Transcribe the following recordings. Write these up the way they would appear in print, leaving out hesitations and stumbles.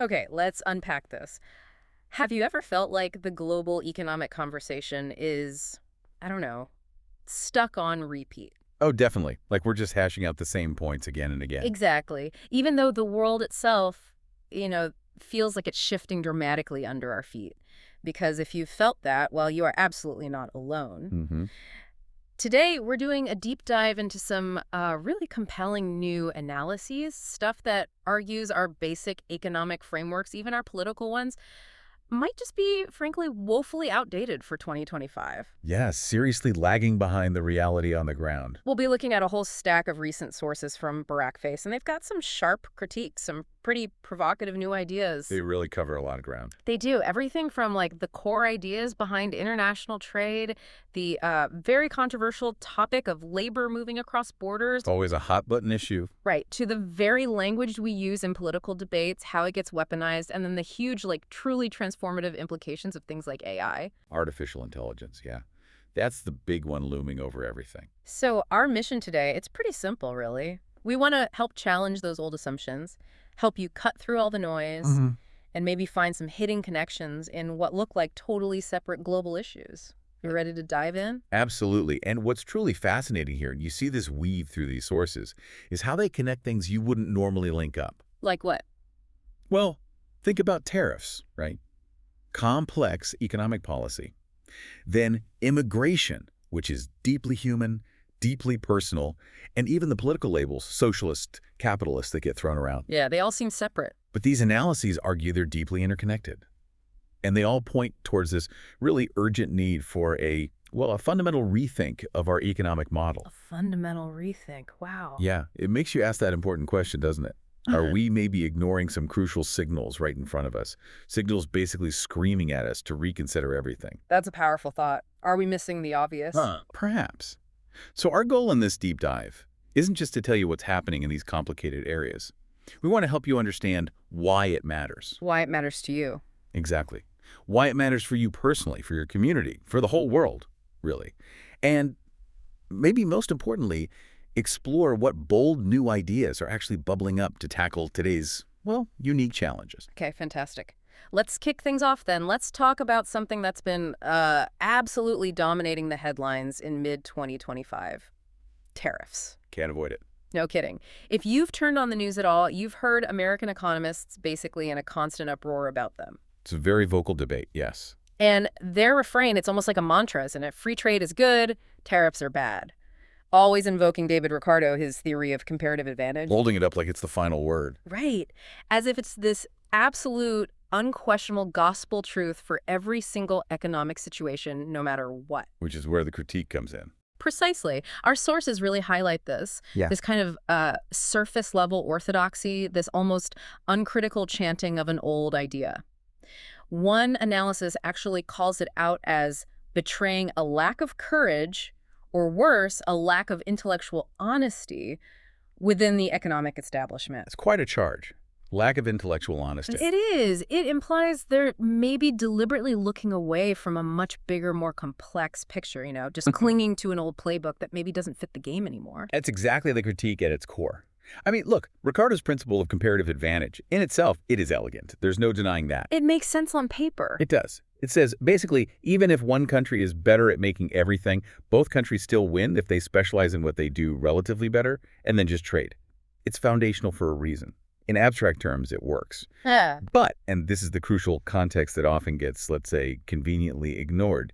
Okay, let's unpack this. Have you ever felt like the global economic conversation is, I don't know, stuck on repeat? Oh, definitely. Like we're just hashing out the same points again and again. Exactly. Even though the world itself, you know, feels like it's shifting dramatically under our feet. Because if you felt that, well, you are absolutely not alone. Hmm. Today, we're doing a deep dive into some really compelling new analyses, stuff that argues our basic economic frameworks, even our political ones, might just be, frankly, woefully outdated for 2025. Yeah, seriously lagging behind the reality on the ground. We'll be looking at a whole stack of recent sources from Barackface, and they've got some sharp critiques, some pretty provocative new ideas. They really cover a lot of ground. They do. Everything from, like, the core ideas behind international trade, the very controversial topic of labor moving across borders, It's always a hot button issue. right, to the very language we use in political debates, how it gets weaponized, and then the huge, like, truly transformative implications of things like AI. Artificial intelligence, yeah. That's the big one looming over everything. So our mission today, it's pretty simple, really. We want to help challenge those old assumptions, help you cut through all the noise, Hmm. and maybe find some hidden connections in what look like totally separate global issues. You ready to dive in? Absolutely. And what's truly fascinating here, and you see this weave through these sources, is how they connect things you wouldn't normally link up. Like what? Well, think about tariffs, right? Complex economic policy. Then immigration, which is deeply human, deeply personal, and even the political labels, socialist, capitalist, that get thrown around. Yeah, they all seem separate. But these analyses argue they're deeply interconnected. And they all point towards this really urgent need for a fundamental rethink of our economic model. A fundamental rethink. Wow. Yeah, it makes you ask that important question, doesn't it? Are we maybe ignoring some crucial signals right in front of us? Signals basically screaming at us to reconsider everything. That's a powerful thought. Are we missing the obvious? Perhaps. So our goal in this deep dive isn't just to tell you what's happening in these complicated areas. We want to help you understand why it matters. Why it matters to you. Exactly. Why it matters for you personally, for your community, for the whole world, really. And maybe most importantly, explore what bold new ideas are actually bubbling up to tackle today's, unique challenges. Okay, fantastic. Let's kick things off then. Let's talk about something that's been absolutely dominating the headlines in mid-2025. Tariffs. Can't avoid it. No kidding. If you've turned on the news at all, you've heard American economists basically in a constant uproar about them. It's a very vocal debate, yes. And their refrain, it's almost like a mantra, isn't it? Free trade is good, tariffs are bad. Always invoking David Ricardo, his theory of comparative advantage. Holding it up like it's the final word. Right. As if it's this absolute, unquestionable gospel truth for every single economic situation, no matter what. Which is where the critique comes in. Precisely. Our sources really highlight this. Yeah. This kind of surface-level orthodoxy, this almost uncritical chanting of an old idea. One analysis actually calls it out as betraying a lack of courage, or worse, a lack of intellectual honesty within the economic establishment. It's quite a charge. Lack of intellectual honesty. It is. It implies they're maybe deliberately looking away from a much bigger, more complex picture, just clinging to an old playbook that maybe doesn't fit the game anymore. That's exactly the critique at its core. I mean, look, Ricardo's principle of comparative advantage, in itself, it is elegant. There's no denying that. It makes sense on paper. It does. It says, basically, even if one country is better at making everything, both countries still win if they specialize in what they do relatively better and then just trade. It's foundational for a reason. In abstract terms, it works. Yeah. But, and this is the crucial context that often gets, let's say, conveniently ignored,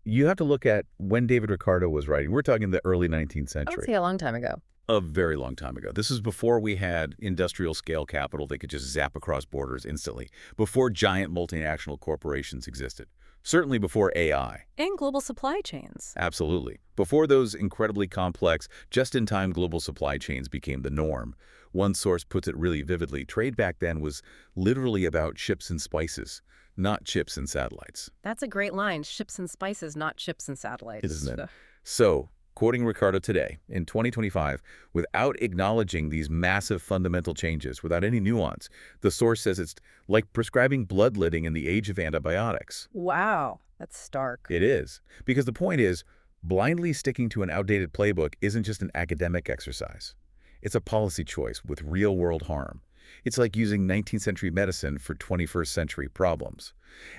you have to look at when David Ricardo was writing. We're talking the early 19th I century. would say a long time ago. A very long time ago. This is before we had industrial scale capital that could just zap across borders instantly, before giant multinational corporations existed, certainly before AI. And global supply chains. Absolutely. Before those incredibly complex, just-in-time global supply chains became the norm. One source puts it really vividly. Trade back then was literally about ships and spices, not chips and satellites. That's a great line. Ships and spices, not chips and satellites. Isn't it? So, quoting Ricardo today, in 2025, without acknowledging these massive fundamental changes, without any nuance, the source says it's like prescribing bloodletting in the age of antibiotics. Wow, that's stark. It is. Because the point is, blindly sticking to an outdated playbook isn't just an academic exercise. It's a policy choice with real-world harm. It's like using 19th century medicine for 21st century problems.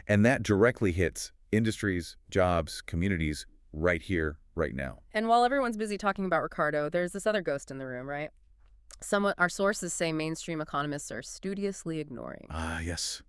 And that directly hits industries, jobs, communities right here, right now. And while everyone's busy talking about Ricardo, there's this other ghost in the room, right? Our sources say mainstream economists are studiously ignoring. Ah, yes.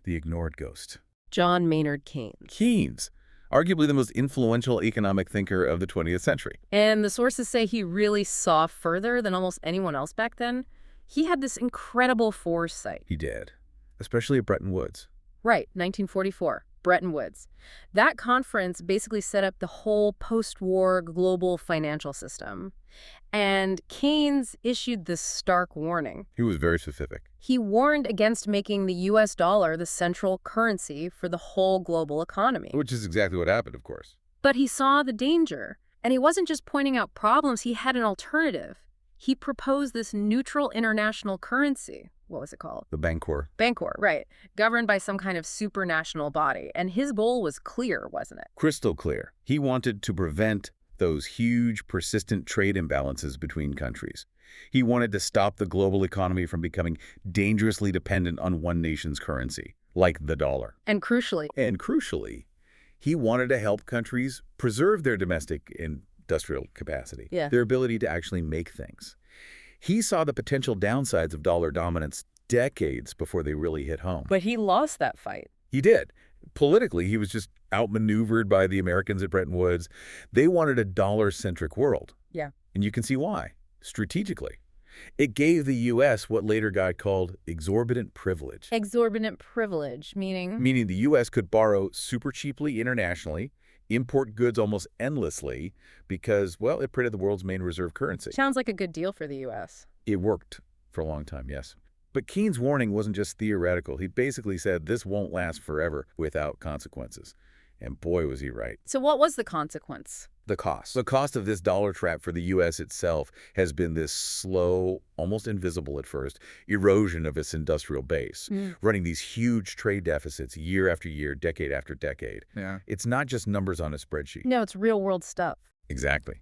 The ignored ghost. John Maynard Keynes. Keynes, arguably the most influential economic thinker of the 20th century. And the sources say he really saw further than almost anyone else back then. He had this incredible foresight. He did, especially at Bretton Woods. Right, 1944, Bretton Woods. That conference basically set up the whole post-war global financial system. And Keynes issued this stark warning. He was very specific. He warned against making the U.S. dollar the central currency for the whole global economy. Which is exactly what happened, of course. But he saw the danger. And he wasn't just pointing out problems, he had an alternative. He proposed this neutral international currency. What was it called? The Bancor. Bancor, right. Governed by some kind of supranational body. And his goal was clear, wasn't it? Crystal clear. He wanted to prevent those huge, persistent trade imbalances between countries. He wanted to stop the global economy from becoming dangerously dependent on one nation's currency, like the dollar. And crucially, he wanted to help countries preserve their domestic industrial capacity, their ability to actually make things. He saw the potential downsides of dollar dominance decades before they really hit home. But he lost that fight. He did. Politically, he was just outmaneuvered by the Americans at Bretton Woods. They wanted a dollar-centric world. Yeah. And you can see why. Strategically, it gave the U.S. what later got called exorbitant privilege. Exorbitant privilege, meaning? Meaning the U.S. could borrow super cheaply internationally, import goods almost endlessly because, well, it printed the world's main reserve currency. Sounds like a good deal for the U.S. It worked for a long time, yes. But Keynes' warning wasn't just theoretical. He basically said this won't last forever without consequences. And boy, was he right. So what was the consequence? The cost. The cost of this dollar trap for the U.S. itself has been this slow, almost invisible at first, erosion of its industrial base, running these huge trade deficits year after year, decade after decade. Yeah. It's not just numbers on a spreadsheet. No, it's real-world stuff. Exactly.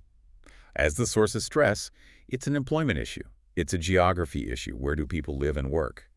As the sources stress, it's an employment issue. It's a geography issue. Where do people live and work?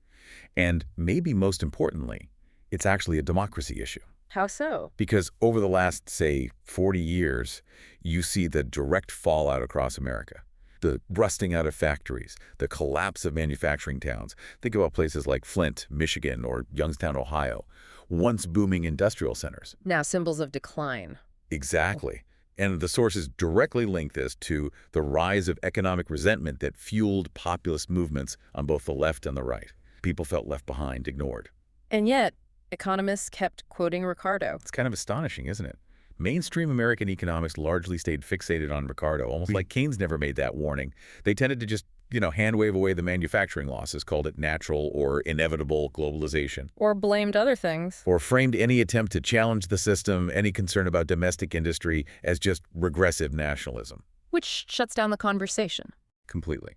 And maybe most importantly, it's actually a democracy issue. How so? Because over the last, say, 40 years, you see the direct fallout across America. The rusting out of factories, the collapse of manufacturing towns. Think about places like Flint, Michigan, or Youngstown, Ohio, once booming industrial centers. Now symbols of decline. Exactly. And the sources directly link this to the rise of economic resentment that fueled populist movements on both the left and the right. People felt left behind, ignored. And yet, economists kept quoting Ricardo. It's kind of astonishing, isn't it? Mainstream American economics largely stayed fixated on Ricardo, almost like Keynes never made that warning. They tended to just, hand-wave away the manufacturing losses, called it natural or inevitable globalization. Or blamed other things. Or framed any attempt to challenge the system, any concern about domestic industry, as just regressive nationalism. Which shuts down the conversation. Completely.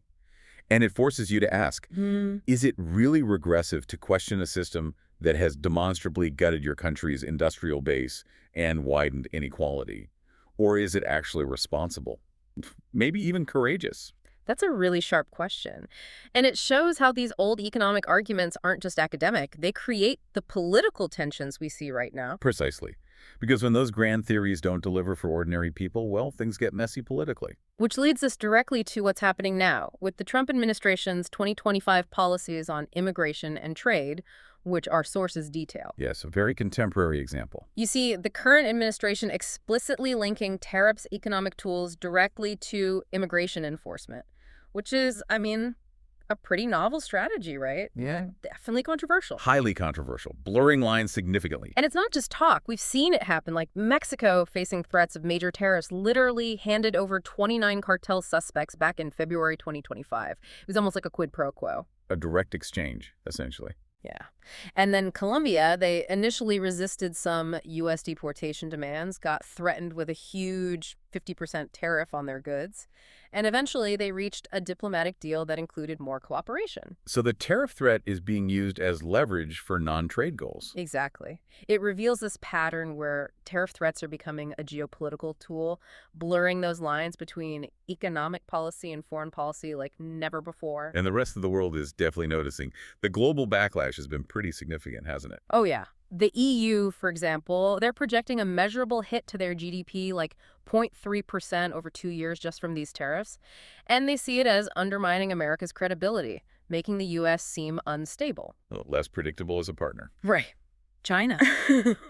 And it forces you to ask, is it really regressive to question a system that has demonstrably gutted your country's industrial base and widened inequality? Or is it actually responsible? Maybe even courageous? That's a really sharp question. And it shows how these old economic arguments aren't just academic. They create the political tensions we see right now. Precisely. Because when those grand theories don't deliver for ordinary people, well, things get messy politically. Which leads us directly to what's happening now, with the Trump administration's 2025 policies on immigration and trade, which our sources detail. Yes, a very contemporary example. You see, the current administration explicitly linking tariffs economic tools directly to immigration enforcement, which is, a pretty novel strategy, right? Yeah. Definitely controversial. Highly controversial, blurring lines significantly. And it's not just talk. We've seen it happen, like Mexico, facing threats of major tariffs, literally handed over 29 cartel suspects back in February 2025. It was almost like a quid pro quo. A direct exchange, essentially. Yeah. And then Colombia, they initially resisted some U.S. deportation demands, got threatened with a huge 50% tariff on their goods. And eventually, they reached a diplomatic deal that included more cooperation. So the tariff threat is being used as leverage for non-trade goals. Exactly. It reveals this pattern where tariff threats are becoming a geopolitical tool, blurring those lines between economic policy and foreign policy like never before. And the rest of the world is definitely noticing. The global backlash has been pretty significant, hasn't it? Oh, yeah. The EU, for example, they're projecting a measurable hit to their GDP, like 0.3% over 2 years just from these tariffs. And they see it as undermining America's credibility, making the U.S. seem unstable. Well, less predictable as a partner. Right. China.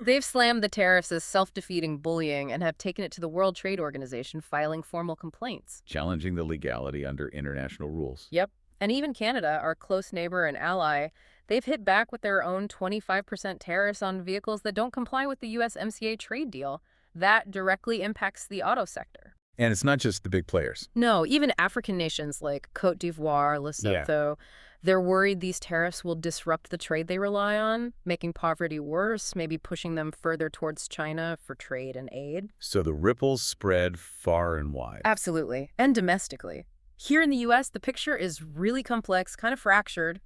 They've slammed the tariffs as self-defeating bullying and have taken it to the World Trade Organization, filing formal complaints. Challenging the legality under international rules. Yep. And even Canada, our close neighbor and ally, they've hit back with their own 25% tariffs on vehicles that don't comply with the USMCA trade deal. That directly impacts the auto sector. And it's not just the big players. No, even African nations like Côte d'Ivoire, Lesotho, they're worried these tariffs will disrupt the trade they rely on, making poverty worse, maybe pushing them further towards China for trade and aid. So the ripples spread far and wide. Absolutely. And domestically. Here in the U.S., the picture is really complex, kind of fractured.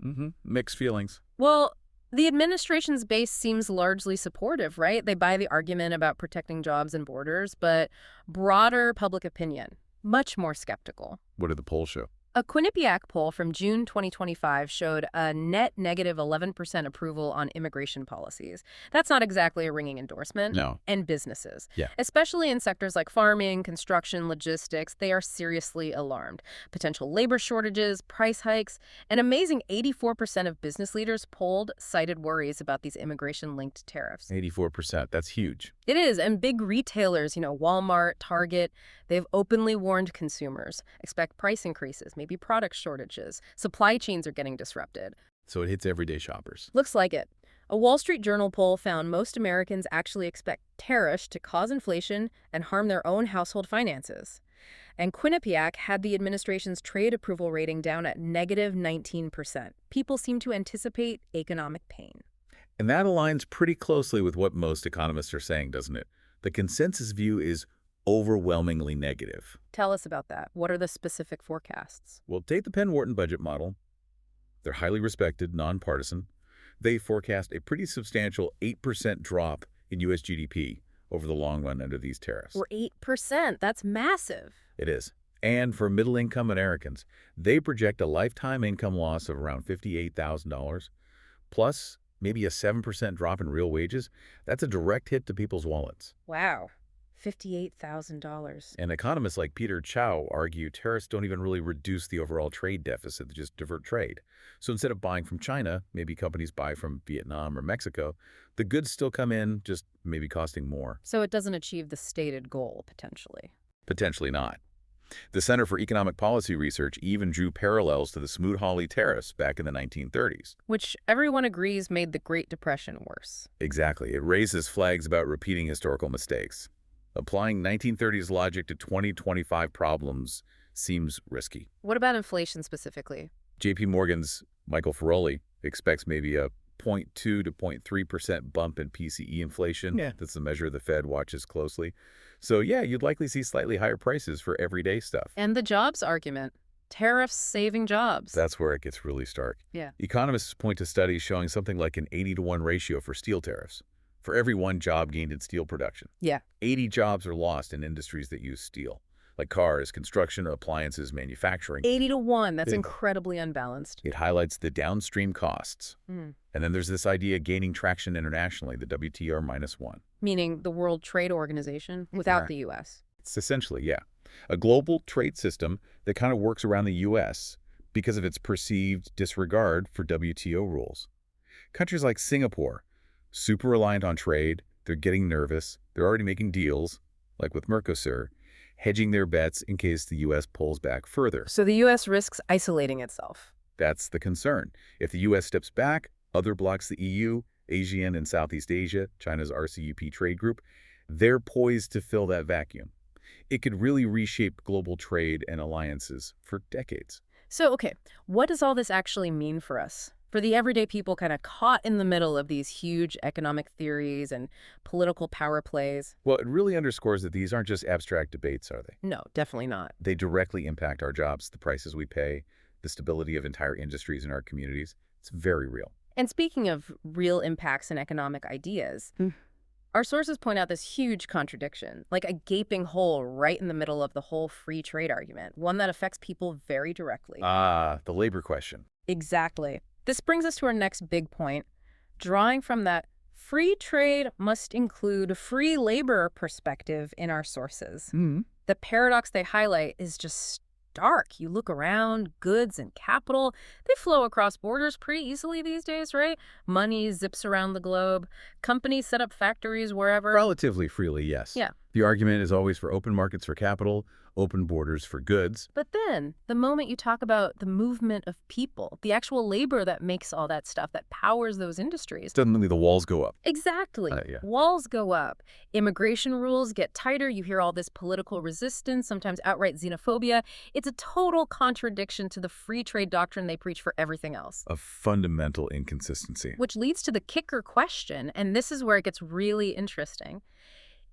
Mixed feelings. Well, the administration's base seems largely supportive, right? They buy the argument about protecting jobs and borders, but broader public opinion, much more skeptical. What did the polls show? A Quinnipiac poll from June 2025 showed a net negative 11% approval on immigration policies. That's not exactly a ringing endorsement. No. And businesses, Yeah. especially in sectors like farming, construction, logistics, they are seriously alarmed. Potential labor shortages, price hikes, an amazing 84% of business leaders polled cited worries about these immigration-linked tariffs. 84%. That's huge. It is, and big retailers, Walmart, Target, they've openly warned consumers. Expect price increases, maybe product shortages. Supply chains are getting disrupted. So it hits everyday shoppers. Looks like it. A Wall Street Journal poll found most Americans actually expect tariffs to cause inflation and harm their own household finances. And Quinnipiac had the administration's trade approval rating down at negative 19%. People seem to anticipate economic pain. And that aligns pretty closely with what most economists are saying, doesn't it? The consensus view is overwhelmingly negative. Tell us about that. What are the specific forecasts? Well, take the Penn-Wharton budget model. They're highly respected, nonpartisan. They forecast a pretty substantial 8% drop in U.S. GDP over the long run under these tariffs. Or 8%. That's massive. It is. And for middle-income Americans, they project a lifetime income loss of around $58,000, plus maybe a 7% drop in real wages. That's a direct hit to people's wallets. Wow. $58,000. And economists like Peter Chow argue tariffs don't even really reduce the overall trade deficit, they just divert trade. So instead of buying from China, maybe companies buy from Vietnam or Mexico, the goods still come in, just maybe costing more. So it doesn't achieve the stated goal, potentially. Potentially not. The Center for Economic Policy Research even drew parallels to the Smoot-Hawley tariffs back in the 1930s. Which everyone agrees made the Great Depression worse. Exactly. It raises flags about repeating historical mistakes. Applying 1930s logic to 2025 problems seems risky. What about inflation specifically? J.P. Morgan's Michael Ferroli expects maybe a 0.2 to 0.3% bump in PCE inflation. Yeah. That's the measure the Fed watches closely. So yeah, you'd likely see slightly higher prices for everyday stuff. And the jobs argument. Tariffs saving jobs. That's where it gets really stark. Yeah. Economists point to studies showing something like an 80-to-1 ratio for steel tariffs. For every one job gained in steel production, Yeah. 80 jobs are lost in industries that use steel, like cars, construction, appliances, manufacturing. 80-to-1. That's Yeah. incredibly unbalanced. It highlights the downstream costs. Mm. And then there's this idea gaining traction internationally, the WTO -1. Meaning the World Trade Organization without Right. the U.S. It's essentially, yeah, a global trade system that kind of works around the U.S. because of its perceived disregard for WTO rules. Countries like Singapore, super reliant on trade, they're getting nervous, they're already making deals, like with Mercosur, hedging their bets in case the U.S. pulls back further. So the U.S. risks isolating itself. That's the concern. If the U.S. steps back, other blocs, the EU, ASEAN and Southeast Asia, China's RCEP trade group, they're poised to fill that vacuum. It could really reshape global trade and alliances for decades. So, okay, what does all this actually mean for us? For for the everyday people kind of caught in the middle of these huge economic theories and political power plays. Well, it really underscores that these aren't just abstract debates, are they? No, definitely not. They directly impact our jobs, the prices we pay, the stability of entire industries in our communities. It's very real. And speaking of real impacts in economic ideas, our sources point out this huge contradiction, like a gaping hole right in the middle of the whole free trade argument, one that affects people very directly. Ah, the labor question. Exactly. This brings us to our next big point, drawing from that free trade must include free labor perspective in our sources. The paradox they highlight is just stark. You look around, goods and capital, they flow across borders pretty easily these days, right? Money zips around the globe. Companies set up factories wherever. Relatively freely, yes. Yeah. The argument is always for open markets for capital, open borders for goods. But then, the moment you talk about the movement of people, the actual labor that makes all that stuff, that powers those industries. Suddenly the walls go up. Exactly. Yeah. Walls go up. Immigration rules get tighter. You hear all this political resistance, sometimes outright xenophobia. It's a total contradiction to the free trade doctrine they preach for everything else. A fundamental inconsistency. Which leads to the kicker question, and this is where it gets really interesting.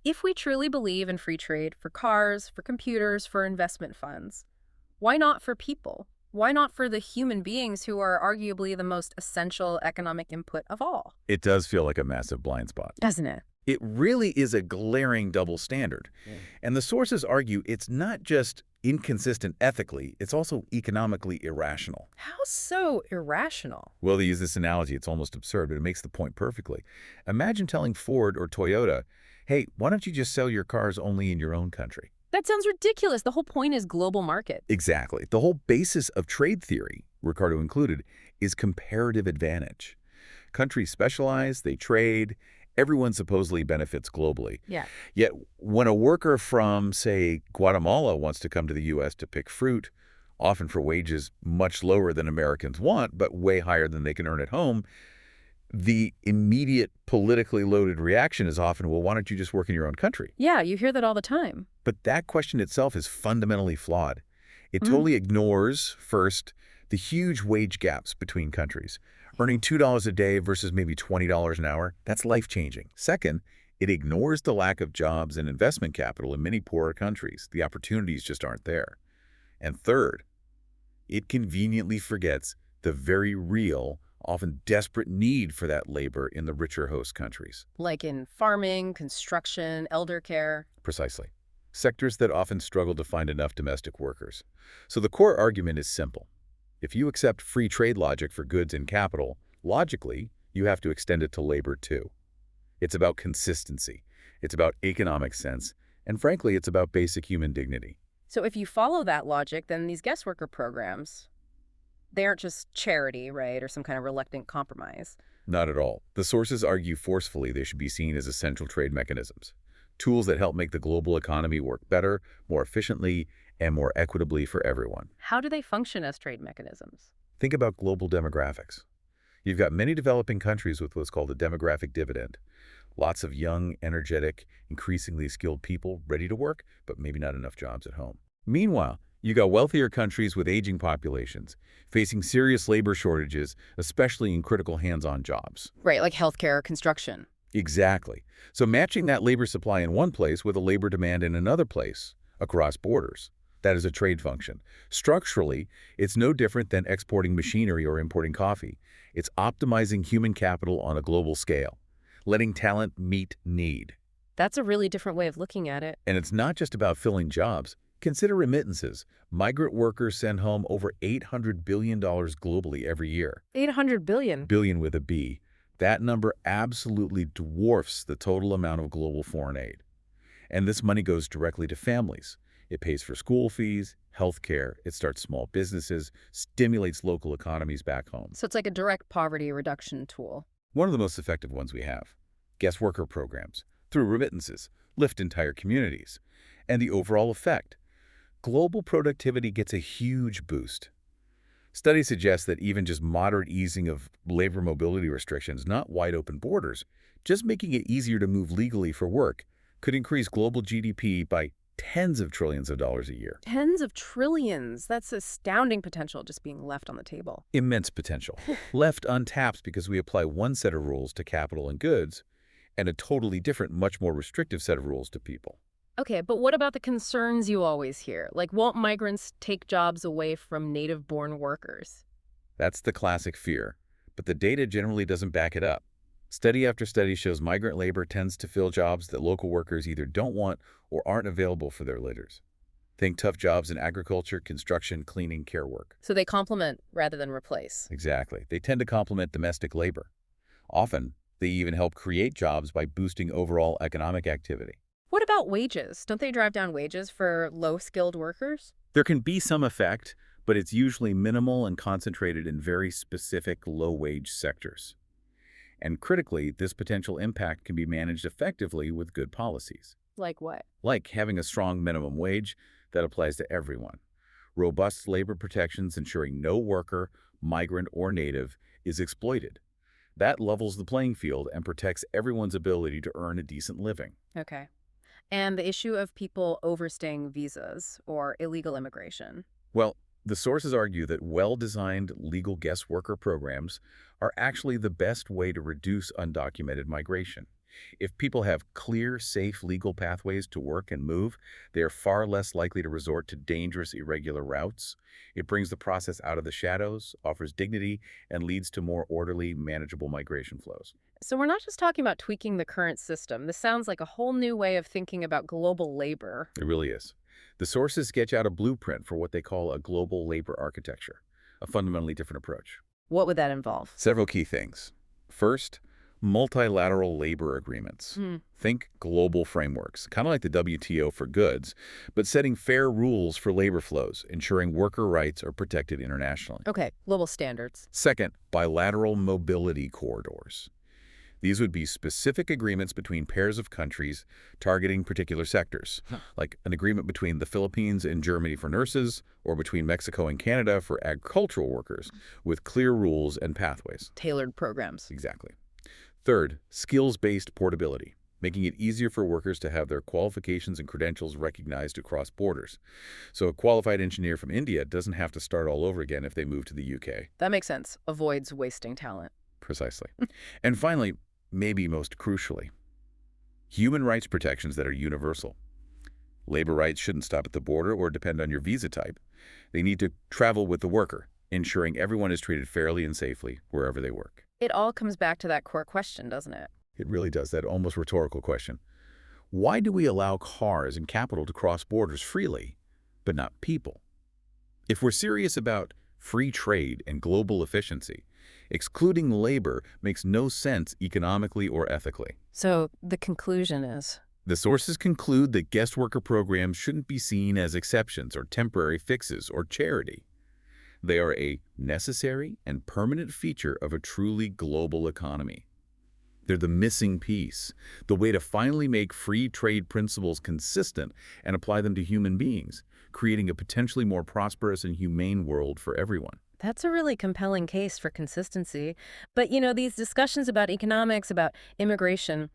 If we truly believe in free trade for cars, for computers, for investment funds, why not for people? Why not for the human beings who are arguably the most essential economic input of all? It does feel like a massive blind spot. Doesn't it? It really is a glaring double standard. And the sources argue it's not just inconsistent ethically, it's also economically irrational. How so irrational? Well, they use this analogy. It's almost absurd, but it makes the point perfectly. Imagine telling Ford or Toyota, hey, why don't you just sell your cars only in your own country? That sounds ridiculous. The whole point is global market. Exactly. The whole basis of trade theory, Ricardo included, is comparative advantage. Countries specialize, they trade, everyone supposedly benefits globally. Yeah. Yet when a worker from, say, Guatemala wants to come to the U.S. to pick fruit, often for wages much lower than Americans want, but way higher than they can earn at home, the immediate politically loaded reaction is often, well, why don't you just work in your own country? Yeah, you hear that all the time. But that question itself is fundamentally flawed. It totally ignores, first, the huge wage gaps between countries. Earning $2 a day versus maybe $20 an hour, that's life-changing. Second, it ignores the lack of jobs and investment capital in many poorer countries. The opportunities just aren't there. And third, it conveniently forgets the very real, often desperate need for that labor in the richer host countries. Like in farming, construction, elder care. Precisely. Sectors that often struggle to find enough domestic workers. So the core argument is simple. If you accept free trade logic for goods and capital, logically, you have to extend it to labor too. It's about consistency. It's about economic sense. And frankly, it's about basic human dignity. So if you follow that logic, then these guest worker programs, they aren't just charity, right, or some kind of reluctant compromise. Not at all. The sources argue forcefully they should be seen as essential trade mechanisms, tools that help make the global economy work better, more efficiently, and more equitably for everyone. How do they function as trade mechanisms? Think about global demographics. You've got many developing countries with what's called a demographic dividend. Lots of young, energetic, increasingly skilled people ready to work, but maybe not enough jobs at home. Meanwhile, you got wealthier countries with aging populations, facing serious labor shortages, especially in critical hands-on jobs. Right, like healthcare or construction. Exactly. So matching that labor supply in one place with a labor demand in another place, across borders, that is a trade function. Structurally, it's no different than exporting machinery or importing coffee. It's optimizing human capital on a global scale, letting talent meet need. That's a really different way of looking at it. And it's not just about filling jobs. Consider remittances. Migrant workers send home over $800 billion globally every year. 800 billion. Billion with a B. That number absolutely dwarfs the total amount of global foreign aid. And this money goes directly to families. It pays for school fees, health care, it starts small businesses, stimulates local economies back home. So it's like a direct poverty reduction tool. One of the most effective ones we have. Guest worker programs, through remittances, lift entire communities. And the overall effect. Global productivity gets a huge boost. Studies suggest that even just moderate easing of labor mobility restrictions, not wide open borders, just making it easier to move legally for work, could increase global GDP by tens of trillions of dollars a year. Tens of trillions. That's astounding potential just being left on the table. Immense potential. Left untapped because we apply one set of rules to capital and goods and a totally different, much more restrictive set of rules to people. Okay, but what about the concerns you always hear? Like, won't migrants take jobs away from native-born workers? That's the classic fear, but the data generally doesn't back it up. Study after study shows migrant labor tends to fill jobs that local workers either don't want or aren't available for their leaders. Think tough jobs in agriculture, construction, cleaning, care work. So they complement rather than replace. Exactly. They tend to complement domestic labor. Often, they even help create jobs by boosting overall economic activity. What about wages? Don't they drive down wages for low-skilled workers? There can be some effect, but it's usually minimal and concentrated in very specific low-wage sectors. And critically, this potential impact can be managed effectively with good policies. Like what? Like having a strong minimum wage that applies to everyone. Robust labor protections ensuring no worker, migrant or native, is exploited. That levels the playing field and protects everyone's ability to earn a decent living. Okay. And the issue of people overstaying visas or illegal immigration. Well, the sources argue that well-designed legal guest worker programs are actually the best way to reduce undocumented migration. If people have clear, safe legal pathways to work and move, they are far less likely to resort to dangerous, irregular routes. It brings the process out of the shadows, offers dignity, and leads to more orderly, manageable migration flows. So we're not just talking about tweaking the current system. This sounds like a whole new way of thinking about global labor. It really is. The sources sketch out a blueprint for what they call a global labor architecture, a fundamentally different approach. What would that involve? Several key things. First, multilateral labor agreements. Think global frameworks, kind of like the WTO for goods, but setting fair rules for labor flows, ensuring worker rights are protected internationally. Okay, global standards. Second, bilateral mobility corridors. These would be specific agreements between pairs of countries targeting particular sectors, like an agreement between the Philippines and Germany for nurses, or between Mexico and Canada for agricultural workers, with clear rules and pathways. Tailored programs. Exactly. Third, skills-based portability, making it easier for workers to have their qualifications and credentials recognized across borders. So a qualified engineer from India doesn't have to start all over again if they move to the UK. That makes sense. Avoids wasting talent. Precisely. And finally, maybe most crucially, human rights protections that are universal. Labor rights shouldn't stop at the border or depend on your visa type. They need to travel with the worker, ensuring everyone is treated fairly and safely wherever they work. It all comes back to that core question, doesn't it? It really does, that almost rhetorical question. Why do we allow cars and capital to cross borders freely, but not people? If we're serious about free trade and global efficiency, excluding labor makes no sense economically or ethically. So the conclusion is? The sources conclude that guest worker programs shouldn't be seen as exceptions or temporary fixes or charity. They are a necessary and permanent feature of a truly global economy. They're the missing piece, the way to finally make free trade principles consistent and apply them to human beings, creating a potentially more prosperous and humane world for everyone. That's a really compelling case for consistency. But, these discussions about economics, about immigration,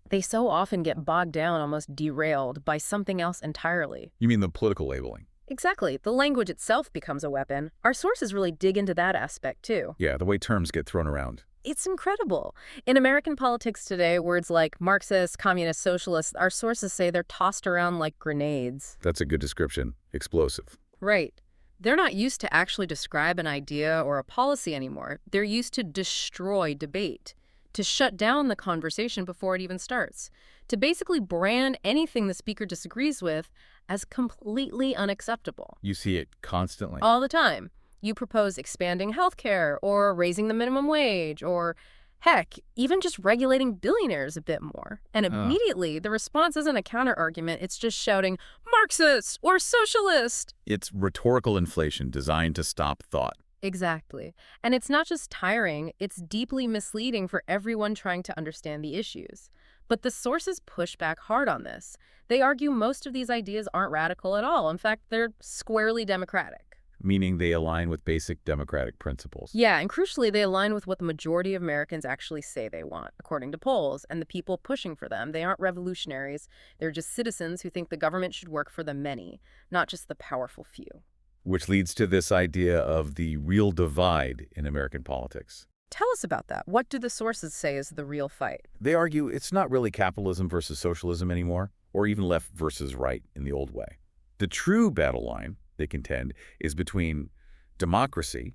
they so often get bogged down, almost derailed by something else entirely. You mean the political labeling? Exactly. The language itself becomes a weapon. Our sources really dig into that aspect, too. Yeah, the way terms get thrown around. It's incredible. In American politics today, words like Marxist, communist, socialist, our sources say they're tossed around like grenades. That's a good description. Explosive. Right. They're not used to actually describe an idea or a policy anymore. They're used to destroy debate, to shut down the conversation before it even starts, to basically brand anything the speaker disagrees with as completely unacceptable. You see it constantly. All the time. You propose expanding healthcare or raising the minimum wage or, heck, even just regulating billionaires a bit more. And immediately, the response isn't a counter-argument. It's just shouting, Marxist or socialist. It's rhetorical inflation designed to stop thought. Exactly. And it's not just tiring, it's deeply misleading for everyone trying to understand the issues. But the sources push back hard on this. They argue most of these ideas aren't radical at all. In fact, they're squarely democratic. meaning they align with basic democratic principles. Yeah, and crucially, they align with what the majority of Americans actually say they want, according to polls, and the people pushing for them. They aren't revolutionaries. They're just citizens who think the government should work for the many, not just the powerful few. Which leads to this idea of the real divide in American politics. Tell us about that. What do the sources say is the real fight? They argue it's not really capitalism versus socialism anymore, or even left versus right in the old way. The true battle line, they contend, is between democracy,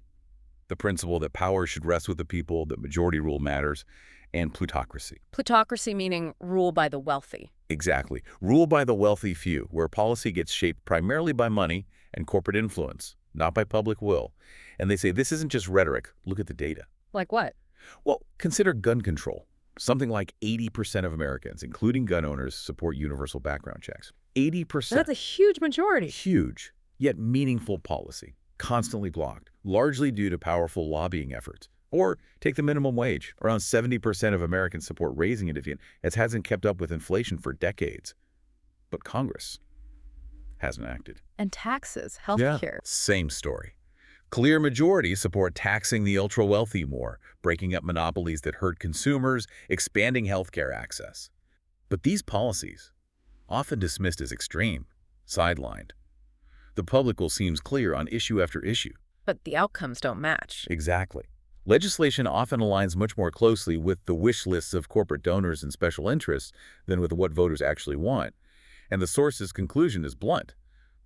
the principle that power should rest with the people, that majority rule matters, and plutocracy. Plutocracy meaning rule by the wealthy. Exactly. Rule by the wealthy few, where policy gets shaped primarily by money and corporate influence, not by public will. And they say this isn't just rhetoric. Look at the data. Like what? Well, consider gun control. Something like 80% of Americans, including gun owners, support universal background checks. 80%. That's a huge majority. Huge, yet meaningful policy, constantly blocked, largely due to powerful lobbying efforts. Or take the minimum wage. Around 70% of Americans support raising it, as hasn't kept up with inflation for decades. But Congress hasn't acted. And taxes, healthcare. Same story. Clear majorities support taxing the ultra-wealthy more, breaking up monopolies that hurt consumers, expanding healthcare access. But these policies, often dismissed as extreme, sidelined. The public will seem clear on issue after issue. But the outcomes don't match. Exactly. Legislation often aligns much more closely with the wish lists of corporate donors and special interests than with what voters actually want. And the source's conclusion is blunt.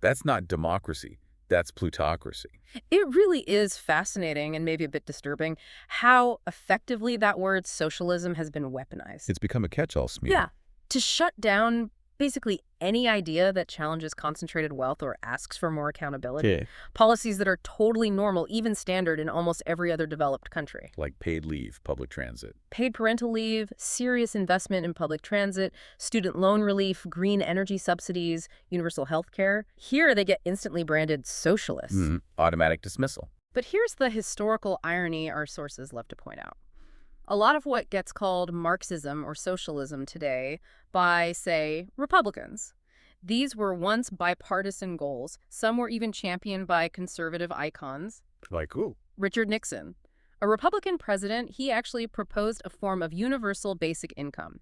That's not democracy. That's plutocracy. It really is fascinating and maybe a bit disturbing how effectively that word socialism has been weaponized. It's become a catch-all, Smee. Yeah, to shut down basically any idea that challenges concentrated wealth or asks for more accountability. Yeah. Policies that are totally normal, even standard in almost every other developed country. Like paid leave, public transit. Paid parental leave, serious investment in public transit, student loan relief, green energy subsidies, universal health care. Here they get instantly branded socialists. Automatic dismissal. But here's the historical irony our sources love to point out. A lot of what gets called Marxism or socialism today by, say, Republicans. These were once bipartisan goals. Some were even championed by conservative icons. Like who? Richard Nixon. A Republican president, he actually proposed a form of universal basic income.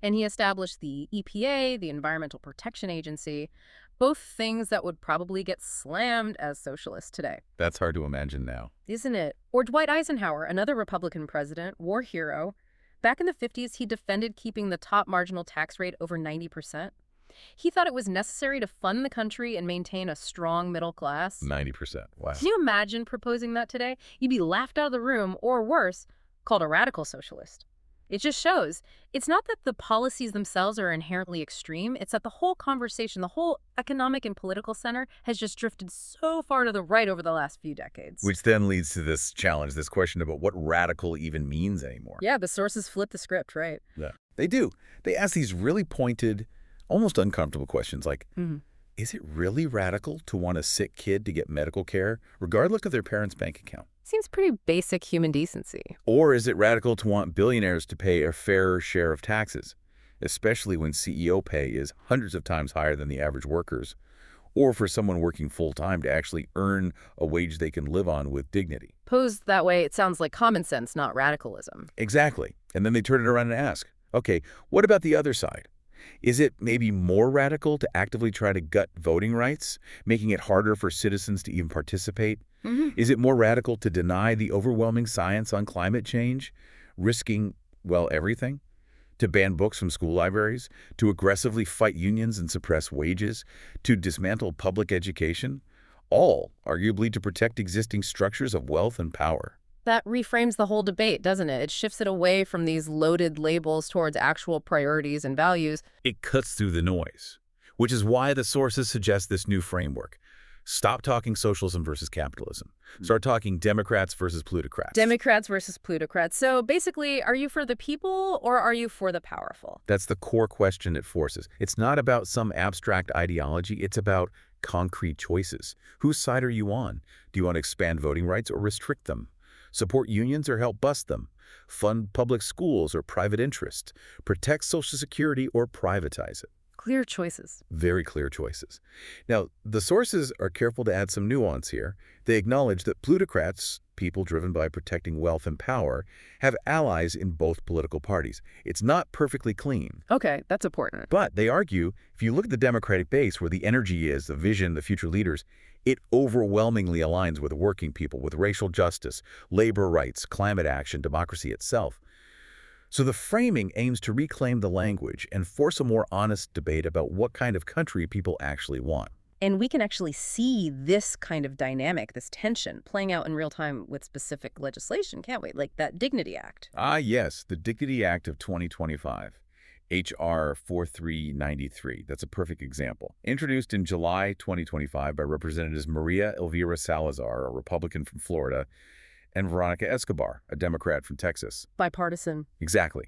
And he established the EPA, the Environmental Protection Agency, both things that would probably get slammed as socialist today. That's hard to imagine now. Isn't it? Or Dwight Eisenhower, another Republican president, war hero. Back in the 50s, he defended keeping the top marginal tax rate over 90%. He thought it was necessary to fund the country and maintain a strong middle class. 90%. Wow. Can you imagine proposing that today? You'd be laughed out of the room, or worse, called a radical socialist. It just shows it's not that the policies themselves are inherently extreme. It's that the whole conversation, the whole economic and political center has just drifted so far to the right over the last few decades. Which then leads to this challenge, this question about what radical even means anymore. Yeah, the sources flip the script, right? Yeah, they do. They ask these really pointed, almost uncomfortable questions like, is it really radical to want a sick kid to get medical care, regardless of their parents' bank account? Seems pretty basic human decency. Or is it radical to want billionaires to pay a fairer share of taxes, especially when CEO pay is hundreds of times higher than the average workers, or for someone working full-time to actually earn a wage they can live on with dignity? Posed that way, it sounds like common sense, not radicalism. Exactly. And then they turn it around and ask, okay, what about the other side? Is it maybe more radical to actively try to gut voting rights, making it harder for citizens to even participate? Is it more radical to deny the overwhelming science on climate change, risking, well, everything? To ban books from school libraries? To aggressively fight unions and suppress wages? To dismantle public education? All, arguably, to protect existing structures of wealth and power. That reframes the whole debate, doesn't it? It shifts it away from these loaded labels towards actual priorities and values. It cuts through the noise, which is why the sources suggest this new framework. Stop talking socialism versus capitalism. Start talking Democrats versus plutocrats. Democrats versus plutocrats. So basically, are you for the people or are you for the powerful? That's the core question it forces. It's not about some abstract ideology. It's about concrete choices. Whose side are you on? Do you want to expand voting rights or restrict them? Support unions or help bust them? Fund public schools or private interests? Protect Social Security or privatize it? Clear choices. Very clear choices. Now, the sources are careful to add some nuance here. They acknowledge that plutocrats, people driven by protecting wealth and power, have allies in both political parties. It's not perfectly clean. Okay, that's important. But they argue, if you look at the Democratic base, where the energy is, the vision, the future leaders, it overwhelmingly aligns with working people, with racial justice, labor rights, climate action, democracy itself. So the framing aims to reclaim the language and force a more honest debate about what kind of country people actually want. And we can actually see this kind of dynamic, this tension, playing out in real time with specific legislation, can't we? Like that Dignity Act. Ah, yes, the Dignity Act of 2025, H.R. 4393. That's a perfect example. Introduced in July 2025 by Representatives Maria Elvira Salazar, a Republican from Florida, and Veronica Escobar, a Democrat from Texas. Bipartisan. Exactly.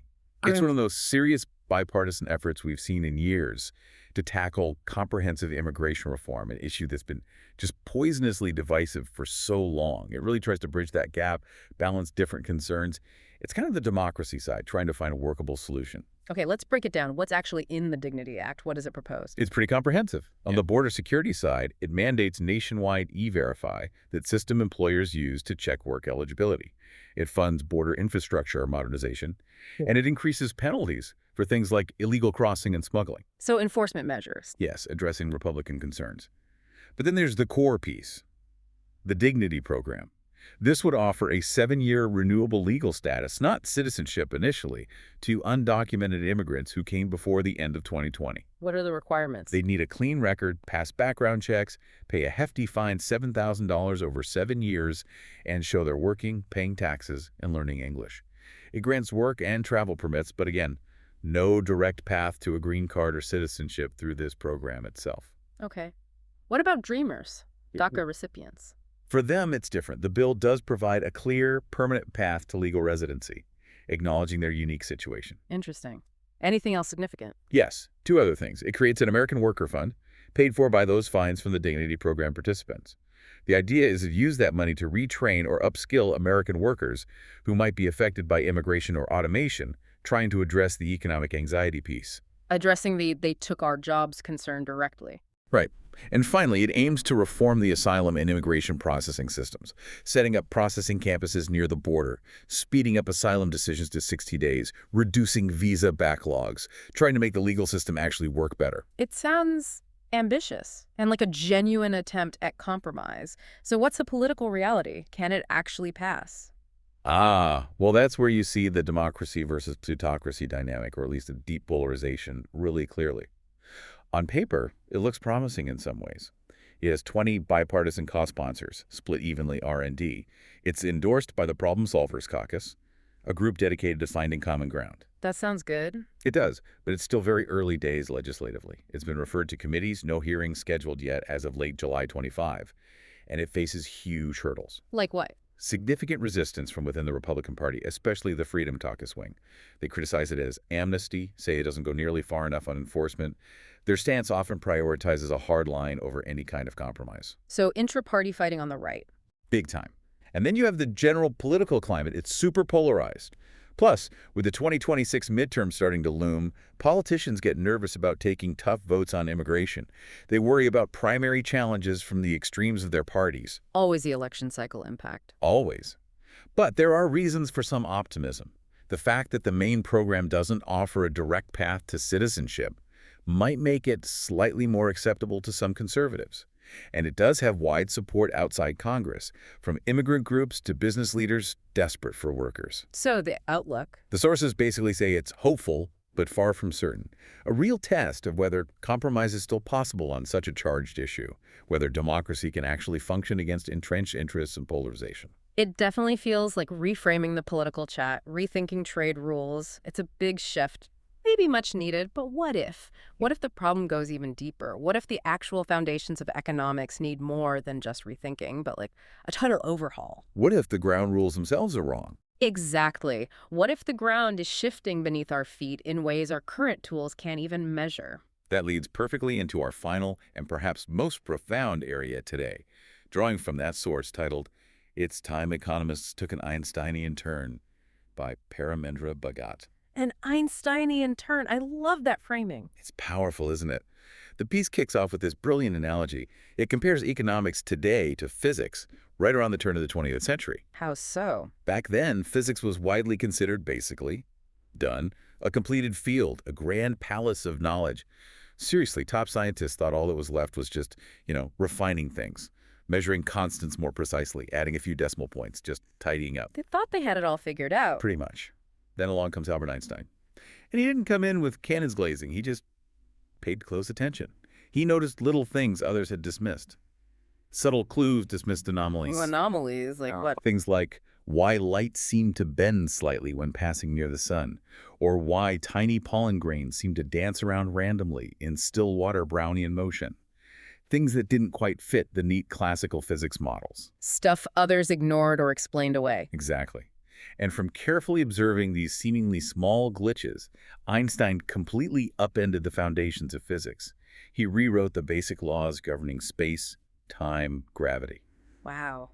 It's one of those serious bipartisan efforts we've seen in years to tackle comprehensive immigration reform, an issue that's been just poisonously divisive for so long. It really tries to bridge that gap, balance different concerns. It's kind of the democracy side, trying to find a workable solution. Okay, let's break it down. What's actually in the Dignity Act? What does it propose? It's pretty comprehensive. On the border security side, it mandates nationwide e-verify that system employers use to check work eligibility. It funds border infrastructure modernization, and it increases penalties for things like illegal crossing and smuggling. So enforcement measures. Yes, addressing Republican concerns. But then there's the core piece, the Dignity Program. This would offer a 7-year renewable legal status, not citizenship initially, to undocumented immigrants who came before the end of 2020. What are the requirements? They'd need a clean record, pass background checks, pay a hefty fine $7,000 over 7 years, and show they're working, paying taxes, and learning English. It grants work and travel permits, but again, no direct path to a green card or citizenship through this program itself. Okay. What about Dreamers, DACA recipients? For them, it's different. The bill does provide a clear, permanent path to legal residency, acknowledging their unique situation. Interesting. Anything else significant? Yes, 2 other things. It creates an American Worker Fund, paid for by those fines from the Dignity Program participants. The idea is to use that money to retrain or upskill American workers who might be affected by immigration or automation, trying to address the economic anxiety piece. Addressing the "they took our jobs" concern directly. Right. And finally, it aims to reform the asylum and immigration processing systems, setting up processing campuses near the border, speeding up asylum decisions to 60 days, reducing visa backlogs, trying to make the legal system actually work better. It sounds ambitious and like a genuine attempt at compromise. So what's the political reality? Can it actually pass? Ah, well, that's where you see the democracy versus plutocracy dynamic, or at least a deep polarization, really clearly. On paper, it looks promising in some ways. It has 20 bipartisan co-sponsors, split evenly R&D. It's endorsed by the Problem Solvers Caucus, a group dedicated to finding common ground. That sounds good. It does, but it's still very early days legislatively. It's been referred to committees, no hearings scheduled yet as of late July 25, and it faces huge hurdles. Like what? Significant resistance from within the Republican Party, especially the Freedom Caucus wing. They criticize it as amnesty, say it doesn't go nearly far enough on enforcement. Their stance often prioritizes a hard line over any kind of compromise. So intra-party fighting on the right. Big time. And then you have the general political climate. It's super polarized. Plus, with the 2026 midterm starting to loom, politicians get nervous about taking tough votes on immigration. They worry about primary challenges from the extremes of their parties. Always the election cycle impact. Always. But there are reasons for some optimism. The fact that the main program doesn't offer a direct path to citizenship might make it slightly more acceptable to some conservatives. And it does have wide support outside Congress, from immigrant groups to business leaders desperate for workers. So the outlook. The sources basically say it's hopeful, but far from certain. A real test of whether compromise is still possible on such a charged issue, whether democracy can actually function against entrenched interests and polarization. It definitely feels like reframing the political chat, rethinking trade rules. It's a big shift. Maybe much needed, but what if? What if the problem goes even deeper? What if the actual foundations of economics need more than just rethinking, but like a total overhaul? What if the ground rules themselves are wrong? Exactly. What if the ground is shifting beneath our feet in ways our current tools can't even measure? That leads perfectly into our final and perhaps most profound area today, drawing from that source titled, "It's Time Economists Took an Einsteinian Turn" by Paramendra Bhagat. An Einsteinian turn. I love that framing. It's powerful, isn't it? The piece kicks off with this brilliant analogy. It compares economics today to physics, right around the turn of the 20th century. How so? Back then, physics was widely considered basically done, a completed field, a grand palace of knowledge. Seriously, top scientists thought all that was left was just, refining things, measuring constants more precisely, adding a few decimal points, just tidying up. They thought they had it all figured out. Pretty much. Then along comes Albert Einstein. And he didn't come in with cannons glazing. He just paid close attention. He noticed little things others had dismissed. Subtle clues dismissed anomalies. Ooh, anomalies? Like what? Things like why light seemed to bend slightly when passing near the sun, or why tiny pollen grains seemed to dance around randomly in still water Brownian motion. Things that didn't quite fit the neat classical physics models. Stuff others ignored or explained away. Exactly. And from carefully observing these seemingly small glitches, Einstein completely upended the foundations of physics. He rewrote the basic laws governing space, time, gravity. Wow.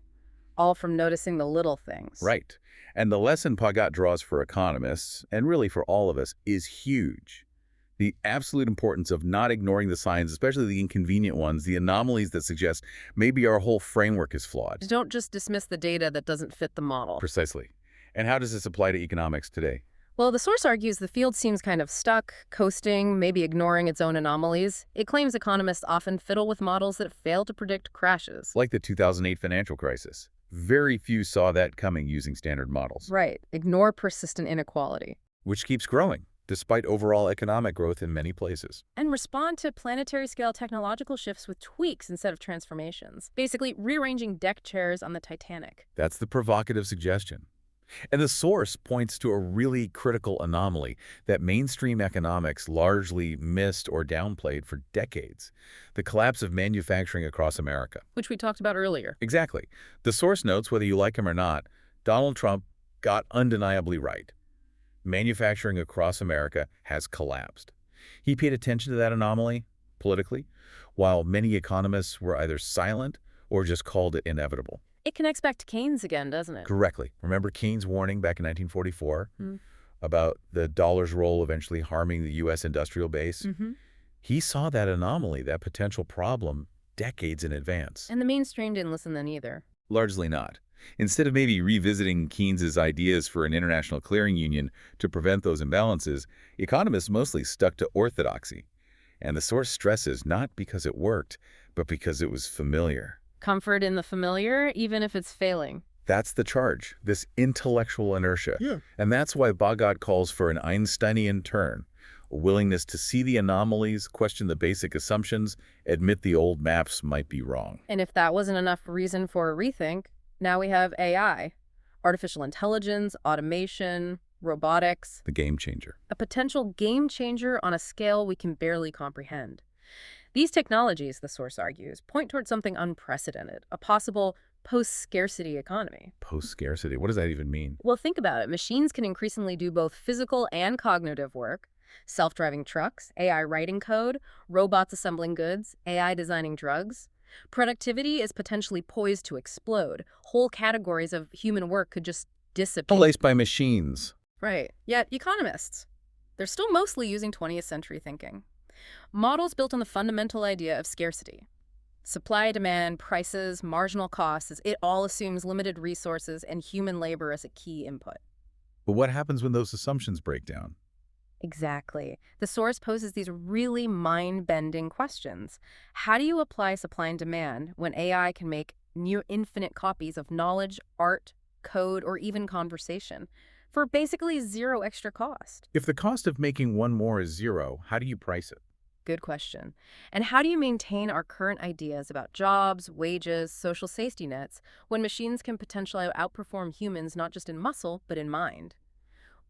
All from noticing the little things. Right. And the lesson Pagat draws for economists, and really for all of us, is huge. The absolute importance of not ignoring the signs, especially the inconvenient ones, the anomalies that suggest maybe our whole framework is flawed. Don't just dismiss the data that doesn't fit the model. Precisely. And how does this apply to economics today? Well, the source argues the field seems kind of stuck, coasting, maybe ignoring its own anomalies. It claims economists often fiddle with models that fail to predict crashes. Like the 2008 financial crisis. Very few saw that coming using standard models. Right. Ignore persistent inequality. Which keeps growing, despite overall economic growth in many places. And respond to planetary-scale technological shifts with tweaks instead of transformations. Basically, rearranging deck chairs on the Titanic. That's the provocative suggestion. And the source points to a really critical anomaly that mainstream economics largely missed or downplayed for decades: the collapse of manufacturing across America. Which we talked about earlier. Exactly. The source notes, whether you like him or not, Donald Trump got undeniably right. Manufacturing across America has collapsed. He paid attention to that anomaly politically, while many economists were either silent or just called it inevitable. It connects back to Keynes again, doesn't it? Correctly. Remember Keynes' warning back in 1944 about the dollar's role eventually harming the U.S. industrial base? He saw that anomaly, that potential problem, decades in advance. And the mainstream didn't listen then either. Largely not. Instead of maybe revisiting Keynes's ideas for an international clearing union to prevent those imbalances, economists mostly stuck to orthodoxy. And the source stresses not because it worked, but because it was familiar. Comfort in the familiar, even if it's failing. That's the charge, this intellectual inertia. Yeah. And that's why Bagat calls for an Einsteinian turn, a willingness to see the anomalies, question the basic assumptions, admit the old maps might be wrong. And if that wasn't enough reason for a rethink, now we have AI, artificial intelligence, automation, robotics. The game changer. A potential game changer on a scale we can barely comprehend. These technologies, the source argues, point toward something unprecedented, a possible post-scarcity economy. Post-scarcity, what does that even mean? Well, think about it. Machines can increasingly do both physical and cognitive work. Self-driving trucks, AI writing code, robots assembling goods, AI designing drugs. Productivity is potentially poised to explode. Whole categories of human work could just disappear. Replaced by machines. Right. Yet economists, they're still mostly using 20th century thinking. Models built on the fundamental idea of scarcity. Supply, demand, prices, marginal costs, it all assumes limited resources and human labor as a key input. But what happens when those assumptions break down? Exactly. The source poses these really mind-bending questions. How do you apply supply and demand when AI can make near infinite copies of knowledge, art, code, or even conversation for basically zero extra cost? If the cost of making one more is zero, how do you price it? Good question. And how do you maintain our current ideas about jobs, wages, social safety nets when machines can potentially outperform humans not just in muscle, but in mind?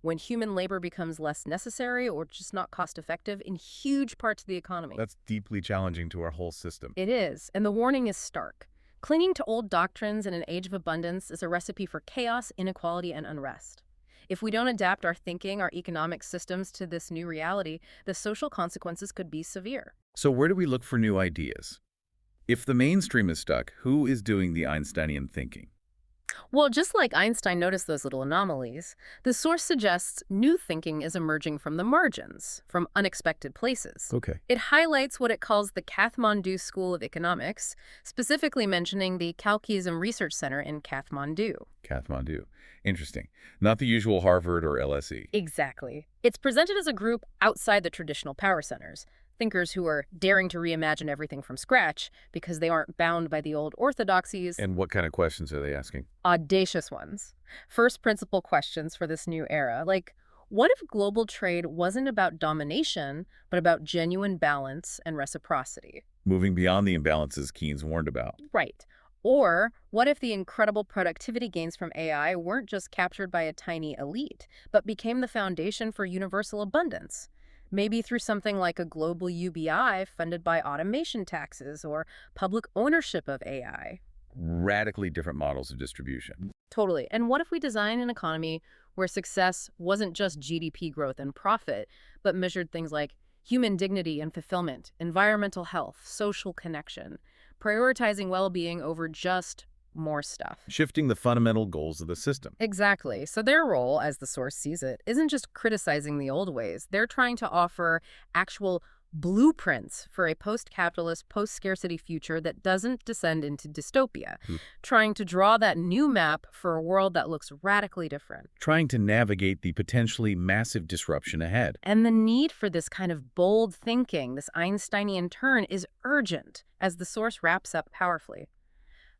When human labor becomes less necessary or just not cost-effective in huge parts of the economy. That's deeply challenging to our whole system. It is, and the warning is stark. Clinging to old doctrines in an age of abundance is a recipe for chaos, inequality, and unrest. If we don't adapt our thinking, our economic systems to this new reality, the social consequences could be severe. So where do we look for new ideas? If the mainstream is stuck, who is doing the Einsteinian thinking? Well, just like Einstein noticed those little anomalies, the source suggests new thinking is emerging from the margins, from unexpected places. Okay. It highlights what it calls the Kathmandu School of Economics, specifically mentioning the Kalkism Research Center in Kathmandu. Kathmandu. Interesting. Not the usual Harvard or LSE. Exactly. It's presented as a group outside the traditional power centers, thinkers who are daring to reimagine everything from scratch because they aren't bound by the old orthodoxies. And what kind of questions are they asking? Audacious ones. First principle questions for this new era, like what if global trade wasn't about domination, but about genuine balance and reciprocity? Moving beyond the imbalances Keynes warned about. Right. Or what if the incredible productivity gains from AI weren't just captured by a tiny elite, but became the foundation for universal abundance? Maybe through something like a global UBI funded by automation taxes or public ownership of AI. Radically different models of distribution. Totally. And what if we design an economy where success wasn't just GDP growth and profit, but measured things like human dignity and fulfillment, environmental health, social connection, prioritizing well-being over just more stuff? Shifting the fundamental goals of the system. Exactly. So their role, as the source sees it, isn't just criticizing the old ways. They're trying to offer actual blueprints for a post-capitalist, post-scarcity future that doesn't descend into dystopia, trying to draw that new map for a world that looks radically different. Trying to navigate the potentially massive disruption ahead. And the need for this kind of bold thinking, this Einsteinian turn, is urgent, as the source wraps up powerfully.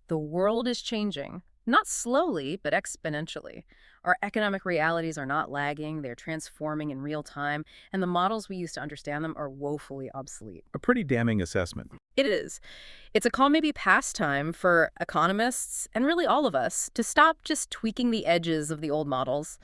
The world is changing, not slowly, but exponentially. Our economic realities are not lagging, they're transforming in real time, and the models we use to understand them are woefully obsolete. A pretty damning assessment. It is. It's a call maybe past time for economists, and really all of us, to stop just tweaking the edges of the old models.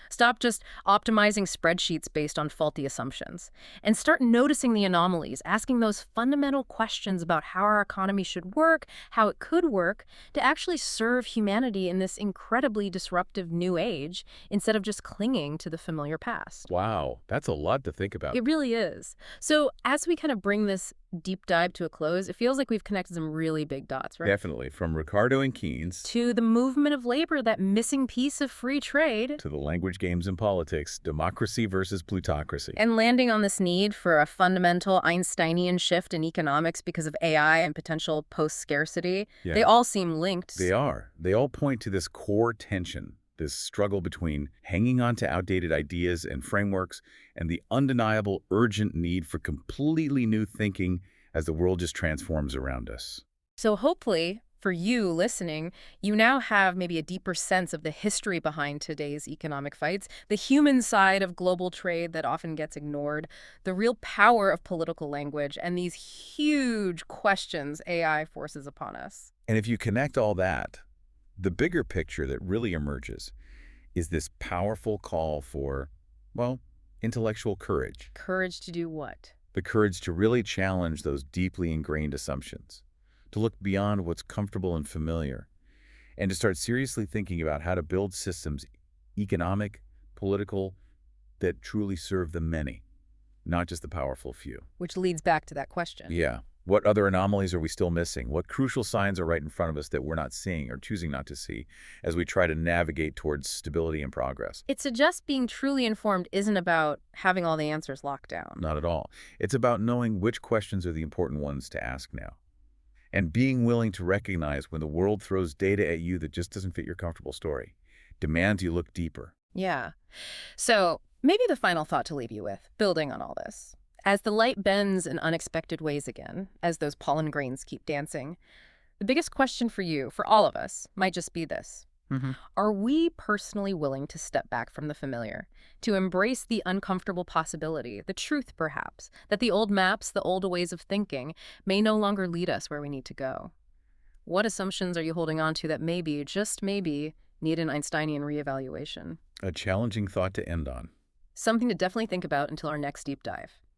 Stop just optimizing spreadsheets based on faulty assumptions, and start noticing the anomalies, asking those fundamental questions about how our economy should work, how it could work, to actually serve humanity in this incredibly disruptive new age, instead of just clinging to the familiar past. Wow, that's a lot to think about. It really is. So as we kind of bring this deep dive to a close, it feels like we've connected some really big dots, right? Definitely. From Ricardo and Keynes To the movement of labor, that missing piece of free trade. to the language games in politics, democracy versus plutocracy. And landing on this need for a fundamental Einsteinian shift in economics because of AI and potential post-scarcity, Yeah. they all seem linked. They are. They all point to this core tension, this struggle between hanging on to outdated ideas and frameworks and the undeniable urgent need for completely new thinking as the world just transforms around us. So hopefully, for you listening, you now have maybe a deeper sense of the history behind today's economic fights, the human side of global trade that often gets ignored, the real power of political language, and these huge questions AI forces upon us. And if you connect all that, the bigger picture that really emerges is this powerful call for, well, intellectual courage. Courage to do what? The courage to really challenge those deeply ingrained assumptions, to look beyond what's comfortable and familiar, and to start seriously thinking about how to build systems, economic, political, that truly serve the many, not just the powerful few. Which leads back to that question. Yeah. What other anomalies are we still missing? What crucial signs are right in front of us that we're not seeing or choosing not to see as we try to navigate towards stability and progress? It suggests being truly informed isn't about having all the answers locked down. Not at all. It's about knowing which questions are the important ones to ask now, and being willing to recognize when the world throws data at you that just doesn't fit your comfortable story, demands you look deeper. Yeah. So maybe the final thought to leave you with, building on all this. As the light bends in unexpected ways again, as those pollen grains keep dancing, the biggest question for you, for all of us, might just be this. Are we personally willing to step back from the familiar, to embrace the uncomfortable possibility, the truth perhaps, that the old maps, the old ways of thinking, may no longer lead us where we need to go? What assumptions are you holding on to that maybe, just maybe, need an Einsteinian reevaluation? A challenging thought to end on. Something to definitely think about until our next deep dive.